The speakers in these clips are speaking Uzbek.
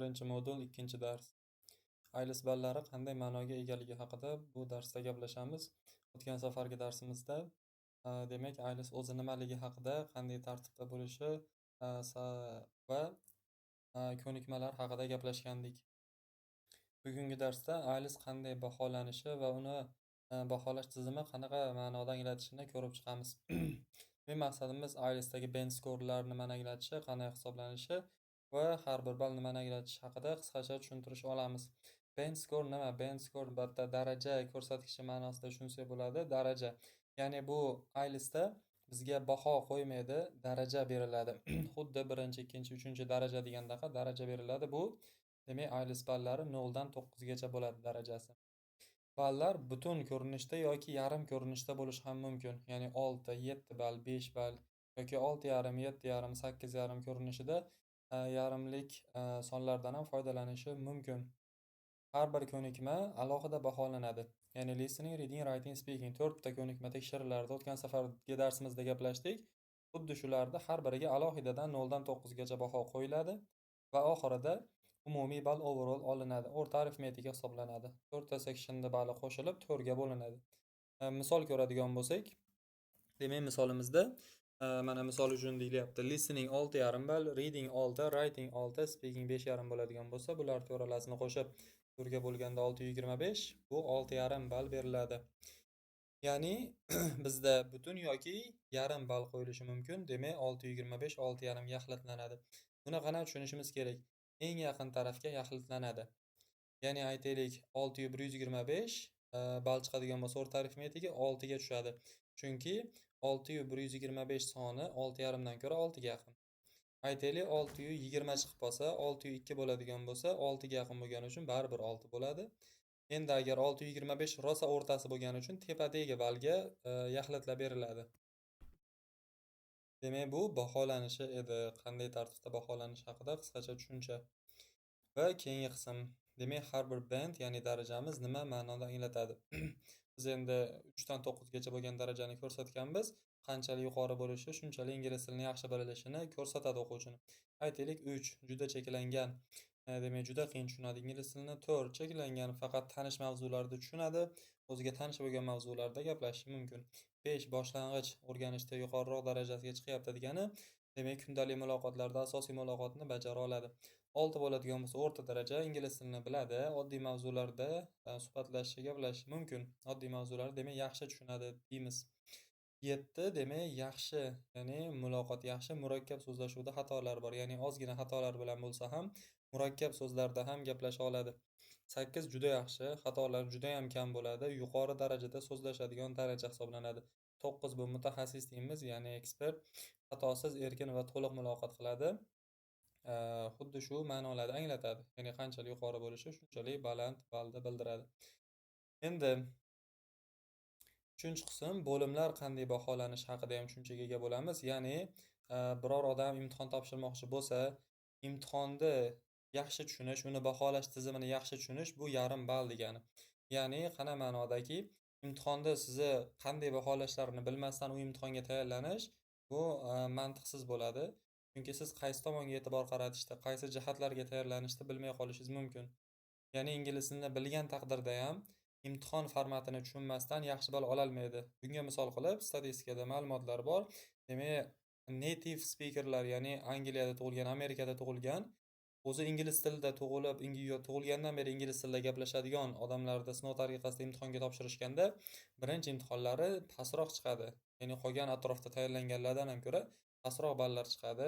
11 modul 2 dars. IELTS ballari qanday ma'noga egaligi haqida bu darsda gaplashamiz. O'tgan safargi darsimizda demak IELTS o'zi nimaligi haqida, qanday tartibda bo'lishi va ko'nikmalar haqida gaplashgandik. Bugungi darsda IELTS qanday baholanishi va uni baholash tizimi qanaqa ma'noda anglatishini ko'rib chiqamiz. Mening maqsadimiz IELTSdagi band skorlar nimani anglatishi, qanday hisoblanishi va har bir ball nimani anglatishi haqida qisqacha tushuntirish olamiz. Band score nima? Band score albatta daraja ko'rsatkichi ma'nosida tushunsak bo'ladi. Daraja, ya'ni bu IELTSda bizga baho qo'ymaydi, daraja beriladi. Xuddi 1, 2, 3 daraja degandaqa daraja beriladi. Bu demak IELTS ballari 0 dan 9 gacha bo'ladi darajasi. Ballar butun ko'rinishda yoki yarim ko'rinishda bo'lishi ham mumkin. Ya'ni 6, 7 ball, 5 ball yoki 6,5, 7,5, 8,5 ko'rinishida yarimlik sonlardan ham foydalanishi mumkin. Har bir ko'nikma alohida baholanadi. Ya'ni listening, reading, writing, speaking 4 ta ko'nikma tekshirilarida o'tgan safargi darsimizda gaplashdik. Xuddi shularda har biriga alohidadan 0 dan 9 gacha baho qo'yiladi va oxirida umumiy ball overall olinadi. O'rta arifmetika hisoblanadi. 4 ta sectionda balli qo'shilib 4 ga bo'linadi. Misol ko'radigan bo'lsak, demak misolimizda mana misol uchun deyilyapti. Listening 6,5 ball, reading 6, writing 6, speaking 5,5 bo'ladigan bo'lsa, bular to'ralasini qo'shib 4 ga bo'lganda 625, bu 6,5 ball beriladi. Ya'ni bizda butun yoki yarim ball qo'yilishi mumkin. Demak 625 6,5 ga axlatlanadi. Buni qanday tushunishimiz kerak? Eng yaqin tarafga yaxlitlanadi. Ya'ni aytaylik 6,125 ball chiqadigan bo'lsa o'rta arifmetika 6 ga tushadi. Chunki 6,125 soni 6,5 dan ko'ra 6 ga yaqin. Aytaylik 620 chiqib qolsa, 602 bo'ladigan bo'lsa 6 ga yaqin bo'lgani uchun baribir 6 bo'ladi. Endi agar 625 rosa o'rtasi bo'lgani uchun tepadagi ballga yaxlitlab beriladi. Demak, bu baholanishi edi. Qanday tartibda baholanishi haqida qisqacha tushuncha. Va keyingi qism, demak har bir band, ya'ni darajamiz nima ma'noda anglatadi. Biz endi 3 dan 9 gacha bo'lgan darajani ko'rsatganmiz. Qanchalik yuqori bo'lishi shunchalik ingliz tilini yaxshi bilishini ko'rsatadi o'quvchini. Aytaylik 3 juda cheklangan, demak juda qiyin tushunadi ingliz tilini. 4 cheklangan, faqat tanish mavzularda tushunadi, o'ziga tanish bo'lgan mavzularda gaplashishi mumkin. 5 boshlang'ich o'rganishda yuqoriroq darajasiga chiqyapti degani, demak kundalik muloqotlarda asosiy muloqotni bajara oladi. 6 bo'ladigan bo'lsa o'rta daraja, ingliz tilini biladi, oddiy mavzularda suhbatlashish, gaplashish mumkin. Oddiy mavzular demak yaxshi tushunadi deymiz. 7 demak yaxshi, ya'ni muloqot yaxshi, murakkab so'zlashuvda xatolar bor, ya'ni ozgina xatolar bilan bo'lsa ham murakkab so'zlarda ham gaplasha oladi. 8 juda yaxshi, xatolar juda ham kam bo'ladi, yuqori darajada so'zlashadigan daraja hisoblanadi. 9 bu mutaxassis deymiz, ya'ni ekspert, xatosiz, erkin va to'liq muloqot qiladi. Xuddi shu ma'nolarni anglatadi. Ya'ni qanchalik yuqori bo'lishi shunchalik baland ballni bildiradi. Endi 3-qism bo'limlar qanday baholanishi haqida ham tushunchaga ega bo'lamiz. Ya'ni biror odam imtihon topshirmoqchi bo'lsa, imtihonni yaxshi tushunish, uni baholash tizimini yaxshi tushunish bu yarim ball degani. Ya'ni qanaqa ma'nodaki, imtihonda sizni qanday baholashlarini bilmasdan u imtihonga tayyorlanish bu mantiqsiz bo'ladi. Chunki siz qaysi tomonga e'tibor qaratishda, qaysi jihatlarga tayyorlanishda bilmay qolishingiz mumkin. Ya'ni ingliz tilini bilgan taqdirda ham imtihon formatini tushunmasdan yaxshi ball ola olmaydi. Bunga misol qilib statistikada ma'lumotlar bor. Demak, native speakerlar, ya'ni Angliyada tug'ilgan, Amerikada tug'ilgan, o'zi ingliz tilida tug'ilgandan beri ingliz tilida gaplashadigan odamlarda sinov tariqasida imtihonga topshirishganda birinchi imtihonlari pastroq chiqadi. Ya'ni qolgan atrofda tayyorlanganlardan ham ko'ra pastroq ballar chiqadi.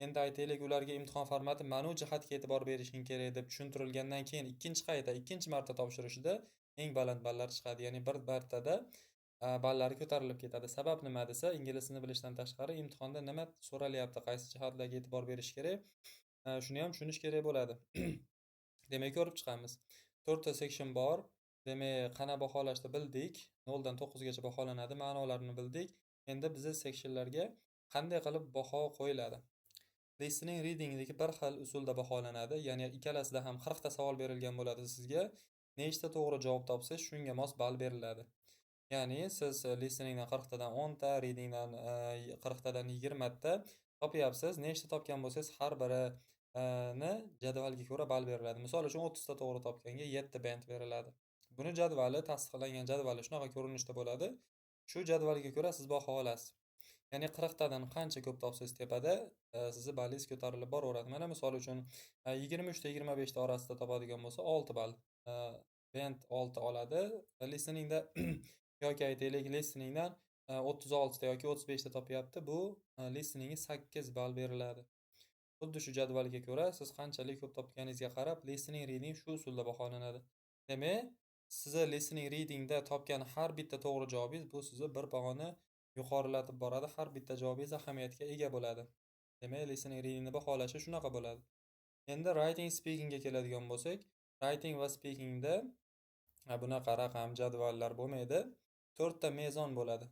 Endi aytaylik, ularga imtihon formati mana bu jihatga e'tibor berishing kerak deb tushuntirilgandan keyin ikkinchi marta topshirishida eng baland ballar chiqadi. Ya'ni bir martada ballari ko'tarilib ketadi. Sabab nima desa, ingliz tilini bilishdan tashqari imtihonda nima so'ralyapti, qaysi jihatlarga e'tibor berish kerak, shuni ham tushunish kerak bo'ladi. Demak, ko'rib chiqamiz. 4 ta section bor. Demak, qana baholashni bildik. 0 dan 9 gacha baholanadi, ma'nolarini bildik. Endi bizning sectionlarga qanday qilib baho qo'yiladi? Listening, readingdagi bir xil usulda baholanadi. Ya'ni ikkalasida ham 40 ta savol berilgan bo'ladi sizga. Nechta to'g'ri javob topsangiz, shunga mos ball beriladi. Ya'ni siz listeningdan 40 tadan 10 ta, readingdan 40 tadan 20 ta topyapsiz. Nechta topgan bo'lsangiz, har biri ni jadvalga ko'ra ball beriladi. Misol uchun 30 ta to'g'ri topganga 7 band beriladi. Buni jadvali, tasdiqlangan jadvali shunaqa ko'rinishda bo'ladi. Shu jadvalga ko'ra siz baho olasiz. Ya'ni 40 tadan qancha ko'p topsangiz tepada, sizni ballingiz ko'tarilib boraveradi. Mana misol uchun 23 ta 25 ta orasida topadigan bo'lsa 6 ball. Band 6 oladi. Listeningda yoki aytaylik listeningdan 36 ta yoki 35 ta topyapti. Bu listeningga 8 ball beriladi. Xuddi shu jadvalga ko'ra siz qanchalik ko'p topganingizga qarab listening reading shu usulda baholanadi. Demak, sizni listening readingda topgan har bitta to'g'ri javobingiz bu sizni bir pog'ona yuqorilatib boradi. Har bitta javobingiz ahamiyatga ega bo'ladi. Demak, listening readingni baholashi shunaqa bo'ladi. Endi writing speakingga keladigan bo'lsak, writing va speakingda bunaqa raqam jadvallar bo'lmaydi. 4 ta mezon bo'ladi.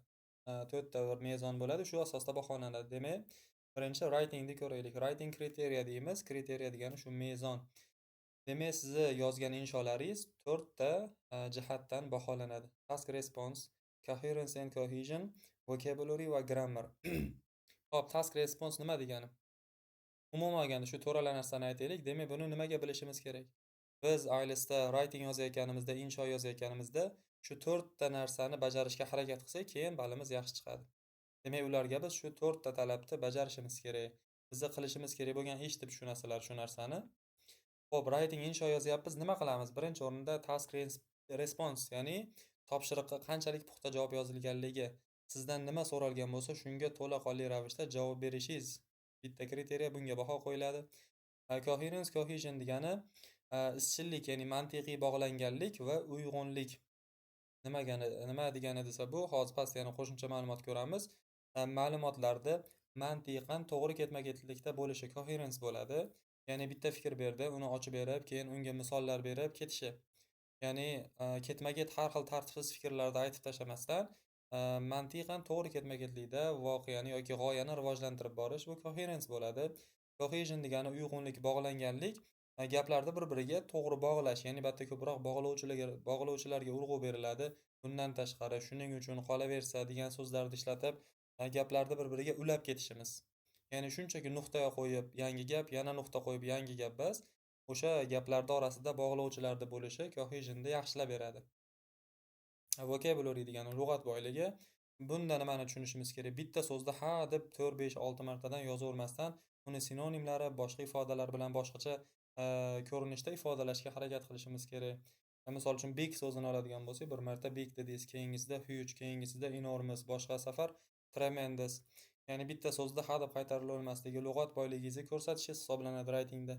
4 ta mezon bo'ladi, shu asosda baholanadi. Demak, birinchi writingni ko'raylik. Writing kriteriya deymiz. Kriteriya degani shu mezon. Demak, sizni yozgan insholaringiz 4 ta jihatdan baholanadi. Task response, coherence and cohesion, vocabulary va grammar. Xo'p, task response nima degani? Umuman olganda shu to'rala narsani aytaylik. Demak, buni nimaga bilishimiz kerak? Biz IELTSda writing yozayotganimizda, insho yozayotganimizda shu 4 ta narsani bajarishga harakat qilsak, keyin ballimiz yaxshi chiqadi. Demak, ularga biz shu 4 ta talabni bajarishimiz kerak. Bizni qilishimiz kerak bo'lgan ish deb tushunasizlar shu narsani. Xo'p, writing insho yozyapmiz, nima qilamiz? Birinchi o'rinda task response, ya'ni topshiriqqa qanchalik puxta javob yozilganligi, sizdan nima so'ralgan bo'lsa, shunga to'laqonli ravishda javob berishingiz bitta kriteriya, bunga baho qo'yiladi. Coherence, cohesion degani izchillik, ya'ni mantiqiy bog'langanlik va uyg'unlik. Nima degani desa bu, hozir pastda yana qo'shimcha ma'lumot ko'ramiz. Ma'lumotlarda mantiqan to'g'ri ketma-ketlikda bo'lishi coherence bo'ladi. Ya'ni bitta fikr berdi, uni ochib berib, keyin unga misollar berib ketishi. Ya'ni ketma-ket har xil tartibsiz fikrlarni aytib tashlamasdan, mantiqan to'g'ri ketma-ketlikda voqeani yoki g'oyani rivojlantirib borish bu coherence bo'ladi. Cohesion degani uyg'unlik, bog'langanlik, gaplarni bir-biriga to'g'ri bog'lash, ya'ni bitta ko'proq bog'lovchilarga urg'u beriladi. Bundan tashqari, shuning uchun qolaversa degan so'zlarni ishlatib, gaplarni bir-biriga ulab ketishimiz. Ya'ni shunchaki nuqta qo'yib yangi gap, yana nuqta qo'yib yangi gap bas, o'sha gaplarning orasida bog'lovchilarda bo'lishi cohesionni yaxshilab beradi. Vocabulary degani lug'at boyligi. Bunda nimani tushunishimiz kerak? Bitta so'zni ha deb 4, 5, 6 martadan yozavermasdan, uni sinonimlari, boshqa ifodalar bilan boshqacha ko'rinishda ifodalashga harakat qilishimiz kerak. Misol uchun big so'zini oladigan bo'lsak, bir marta big dedingiz, keyingisida huge, keyingisida enormous, boshqa safar tremendous. Ya'ni bitta so'zni ha deb qaytarilavermasligi lug'at boyligingizni ko'rsatishi hisoblanadi writingda.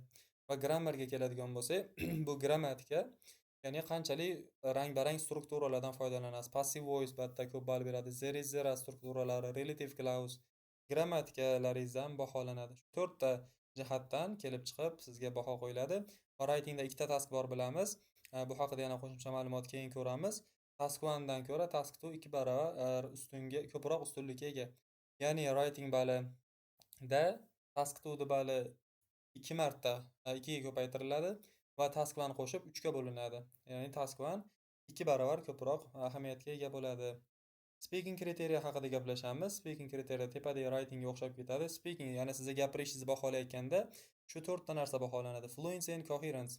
Va grammarga keladigan bo'lsak, bu grammatika, ya'ni qanchalik rang-barang strukturalardan foydalanasiz. Passive voice batta ko'p ball beradi. There is, there are strukturalari, relative clause, grammatikalaringizdan baholanadi. 4 ta jihatdan kelib chiqib sizga baho qo'yiladi. Va writingda ikkita task bor bilamiz. Bu haqida yana qo'shimcha ma'lumot keyin ko'ramiz. Task 1 dan ko'ra task 2 2 barobar ko'proq ustunlikka ega. Ya'ni writing balida task 2 bali 2 marta 2 ga ko'paytiriladi va task 1 qo'shib 3 ga bo'linadi. Ya'ni task 1 2 barobar ko'proq ahamiyatga ega bo'ladi. Speaking kriteriya haqida gaplashamiz. Speaking kriteriya tepadagi writingga o'xshab ketadi. Speaking, ya'ni sizga gapirishingizni baholayotganda shu 4 ta narsa baholanadi. Fluency and coherence,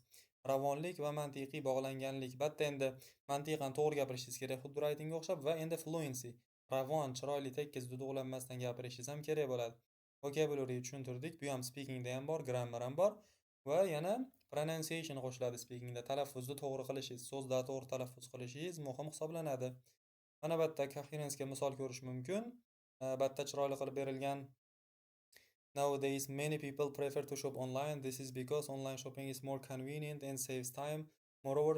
ravonlik va mantiqiy bog'langanlik. Batta endi mantiqan to'g'ri gapirishingiz kerak, xuddi writingga o'xshab, va endi fluency, ravon, chiroyli, tekis, duduqlanmasdan gapirishingiz ham kerak bo'ladi. Vocabulary tushuntirdik. Bu ham speakingda ham bor, grammar ham bor. Va yana pronunciation qo'shiladi speakingda. Talaffuzni to'g'ri qilishingiz, so'zda to'g'ri talaffuz qilishingiz muhim hisoblanadi. Mana bu yerda coherence'ga misol ko'rish mumkin. Batta chiroyli qilib berilgan. Nowadays many people prefer to shop online. This is because online shopping is more convenient and saves time. Moreover,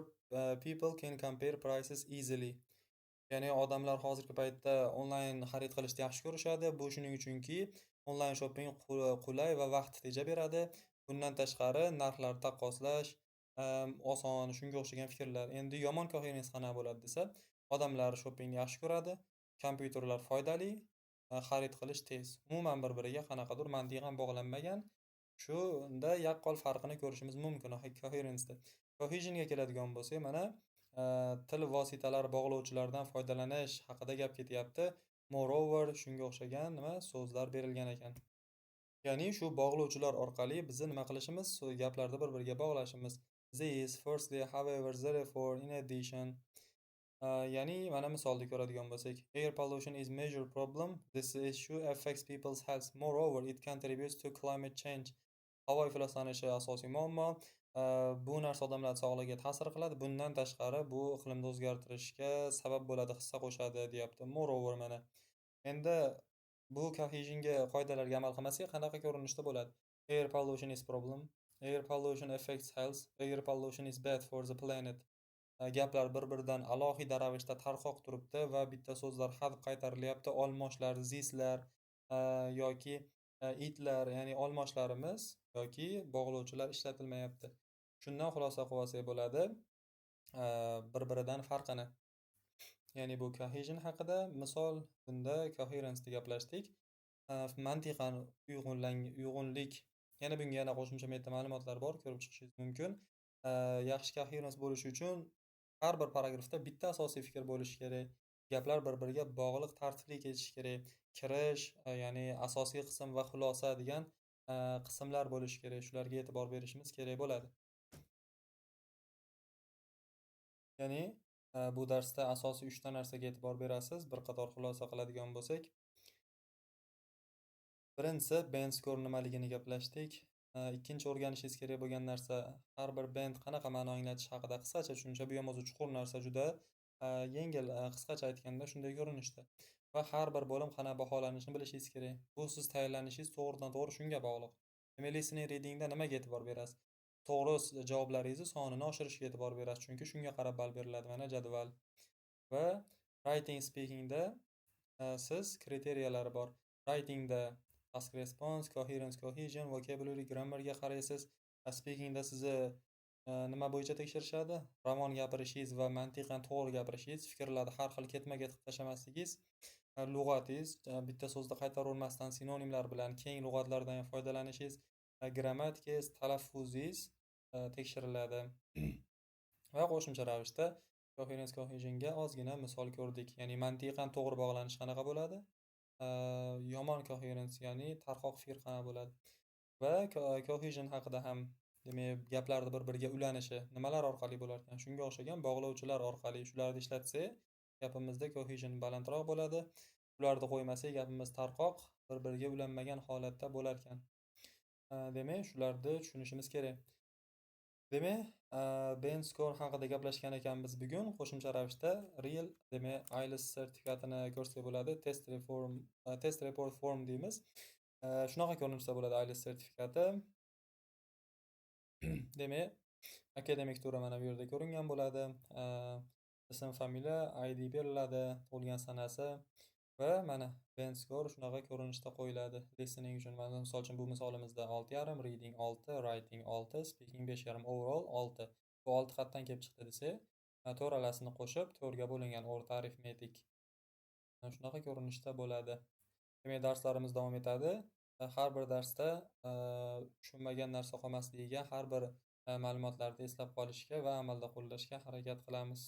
people can compare prices easily. Ya'ni odamlar hozirgi paytda onlayn xarid qilishni yaxshi ko'rishadi. Bu shuning uchunki onlayn shopping qulay va vaqt tejab beradi. Bundan tashqari narxlarni taqqoslash oson, shunga o'xshagan fikrlar. Endi yomon coherence qanaqa bo'ladi desa, odamlar shoppingni yaxshi ko'radi, kompyuterlar foydali, xarid qilish tez. Umuman bir-biriga qanaqadir mantiqan bog'lanmagan. Shunda yaqqol farqini ko'rishimiz mumkin coherence'da. Cohesion'ga keladigan bo'lsak, mana til vositalari bog'lovchilaridan foydalanish haqida gap ketyapti. Moreover, shunga o'xshagan so'zlar berilgan ekan. Ya'ni shu bog'lovchilar orqali bizni nima qilishimiz, gaplarni bir-biriga bog'lashimiz. This, firstly, however, therefore, in addition. Ya'ni mana misolni ko'radigan bo'lsak, air pollution is major problem. This issue affects people's health. Moreover, it contributes to climate change. Havo ifloslanishi asosiy muammo. Bu narsa odamlar sog'lig'iga ta'sir qiladi. Bundan tashqari, bu iqlimni o'zgartirishga sabab bo'ladi, hissa qo'shadi, deyapti. Moreover mana. Endi bu cohesionga, qoidalarga amal qilmasak, qanaqa ko'rinishda bo'ladi? Air pollution is problem. Air pollution affects health. Air pollution is bad for the planet. Gaplar bir-biridan alohida ravishda tarqoq turibdi va bitta so'zlar hadeb qaytarilyapti. Olmoshlar, zislar yoki itlar, ya'ni olmoshlarimiz yoki bog'lovchilar ishlatilmayapti. Shundan xulosa qilib olsak bo'ladi, bir-biridan farqini. Ya'ni bu cohesion haqida misol, bunda coherence'ni gaplashdik. Mantiqan uyg'unlik, yana bunga yana qo'shimcha ma'lumotlar bor, ko'rib chiqishingiz mumkin. Yaxshi coherence bo'lishi uchun har bir paragrafda bitta asosiy fikr bo'lishi kerak. Gaplar bir-biriga bog'liq, tartibli kechishi kerak. Kirish, ya'ni asosiy qism va xulosa degan qismlar bo'lishi kerak. Shularga e'tibor berishimiz kerak bo'ladi. Ya'ni bu darsda asosiy 3 ta narsaga e'tibor berasiz. Bir qator xulosa qiladigan bo'lsak, birinchisi band score nimaligini gaplashdik. Ikkinchi o'rganishingiz kerak bo'lgan narsa, har bir band qanaqa ma'no anglatish haqida qisqacha tushuncha. Bu ham o'zi chuqur narsa, juda yengil, qisqacha aytganda shunday ko'rinishda. Va har bir bo'lim qanaqa baholanishini bilishingiz kerak. Bu siz tayyorlanishingiz to'g'ridan-to'g'ri shunga bog'liq. Demak, listening readingda nimaga e'tibor berasiz? To'g'ri javoblaringizni sonini oshirishga e'tibor berasiz, chunki shunga qarab ball beriladi. Mana jadval. Va writing speakingda siz kriteriyalar bor. Writingda task response, coherence, cohesion, vocabulary, grammarga qaraysiz. Speakingda sizni nima bo'yicha tekshirishadi? Ravon gapirishingiz va mantiqan to'g'ri gapirishingiz, fikrlarni har xil ketma-ket qilib tashlamasligingiz, lug'atingiz, bitta so'zni qaytaravermasdan sinonimlar bilan keng lug'atlardan ham foydalanishingiz, grammatikangiz, talaffuzingiz tekshiriladi. Va qo'shimcha ravishda coherence, cohesionga ozgina misol ko'rdik. Ya'ni mantiqan to'g'ri bog'lanish qanaqa bo'ladi? Yomon coherence, ya'ni tarqoq fikr qanaqa bo'ladi? Va cohesion haqida ham, demak, gaplarni bir-biriga ulanishi nimalar orqali bo'lar ekan? Shunga o'xshagan bog'lovchilar orqali. Shularni ishlatsak, gapimizda cohesion balandroq bo'ladi. Ularni qo'ymasak, gapimiz tarqoq, bir-biriga ulanmagan holatda bo'lar ekan. Demak, shularni tushunishimiz kerak. Demak, band score haqida gaplashgan ekanmiz bugun. Qo'shimcha ravishda real, demak, IELTS sertifikatini ko'rsak bo'ladi. Test report form deymiz. Shunaqa ko'rinishda bo'ladi IELTS sertifikati. Demak, akademik turi mana bu yerda ko'ringan bo'ladi. Ism, familiya, ID beriladi, tug'ilgan sanasi va mana band score shunaqa ko'rinishda qo'yiladi. Listening uchun, misol uchun bu misolimizda 6,5, reading 6, writing 6, speaking 5,5, overall 6. Bu 6 xatdan kelib chiqdi desak, to'ralasini qo'shib 4 ga bo'lingan o'rta arifmetik. Shunaqa ko'rinishda bo'ladi. Demak, darslarimiz davom etadi. Har bir darsda tushunmagan narsa qolmasligiga, har bir ma'lumotlarni eslab qolishga va amalda qo'llashga harakat qilamiz.